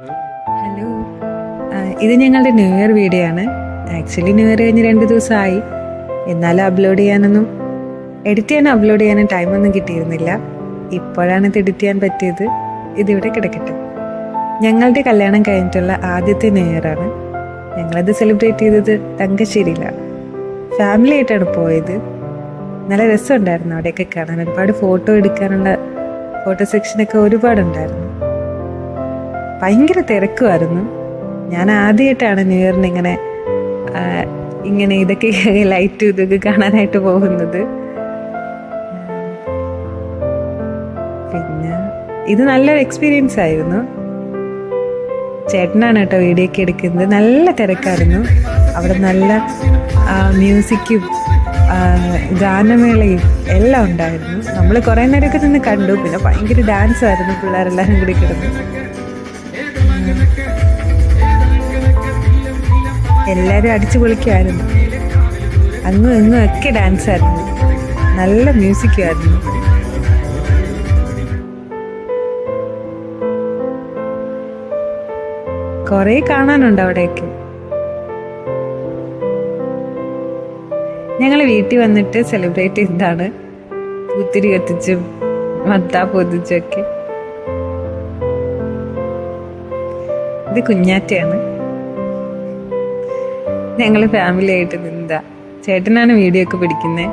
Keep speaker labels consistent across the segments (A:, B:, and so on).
A: Hello, ഇത് ഞങ്ങളുടെ new year video ആണ്. ആക്ച്വലി ന്യൂ ഇയർ കഴിഞ്ഞ് 2 ദിവസമായി. എന്നാലും എഡിറ്റ് ചെയ്യാനും അപ്ലോഡ് ചെയ്യാനും ടൈമൊന്നും കിട്ടിയിരുന്നില്ല. ഇപ്പോഴാണ് ഇത് എഡിറ്റ് ചെയ്യാൻ പറ്റിയത്. ഇതിവിടെ കിടക്കട്ടെ. ഞങ്ങളുടെ കല്യാണം കഴിഞ്ഞിട്ടുള്ള ആദ്യത്തെ ന്യൂ ഇയർ ആണ്. ഞങ്ങളത് സെലിബ്രേറ്റ് ചെയ്തത് തങ്കശ്ശേരിയിലാണ്. ഫാമിലി ആയിട്ടാണ് പോയത്. നല്ല രസമുണ്ടായിരുന്നു അവിടെയൊക്കെ കാണാൻ. ഒരുപാട് ഫോട്ടോ എടുക്കാനുള്ള ഫോട്ടോ സെക്ഷനൊക്കെ ഒരുപാടുണ്ടായിരുന്നു. ഭയങ്കര തിരക്കുമായിരുന്നു. ഞാൻ ആദ്യമായിട്ടാണ് ന്യൂ ഇയറിന് ഇങ്ങനെ ഇതൊക്കെ ലൈറ്റ് ഇതൊക്കെ കാണാനായിട്ട് പോകുന്നത്. പിന്നെ ഇത് നല്ലൊരു എക്സ്പീരിയൻസ് ആയിരുന്നു. ചേട്ടനാണ് കേട്ടോ വീഡിയോ ഒക്കെ എടുക്കുന്നത്. നല്ല തിരക്കായിരുന്നു അവിടെ. നല്ല മ്യൂസിക്കും ഗാനമേളയും എല്ലാം ഉണ്ടായിരുന്നു. നമ്മൾ കുറേ നേരമൊക്കെ നിന്ന് കണ്ടു. പിന്നെ ഭയങ്കര ഡാൻസ് ആയിരുന്നു. പിള്ളേരെല്ലാവരും കൂടി കിടന്നു. എല്ലാവരും അടിച്ചു പൊളിക്കുമായിരുന്നു. അങ്ങും ഇങ്ങും ഒക്കെ ഡാൻസ് ആയിരുന്നു. നല്ല മ്യൂസിക്കും ആയിരുന്നു. കുറേ കാണാനുണ്ട് അവിടെയൊക്കെ. ഞങ്ങൾ വീട്ടിൽ വന്നിട്ട് സെലിബ്രേറ്റ് ചെയ്തതാണ്. പൂത്തിരി കത്തിച്ചും മത്താ പൊതിച്ചും ഒക്കെ. ഇത് കുഞ്ഞാറ്റയാണ്. ഞങ്ങൾ ഫാമിലി ആയിട്ട് നിന്നതാ. ചേട്ടനാണ് വീഡിയോ ഒക്കെ പിടിക്കുന്നത്.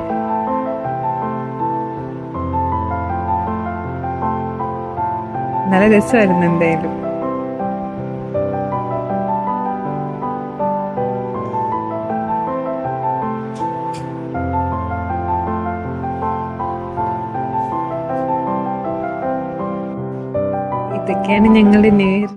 A: നല്ല രസമായിരുന്നു എന്തായാലും. ഇതൊക്കെയാണ് ഞങ്ങളുടെ ന്യൂ ഇയർ.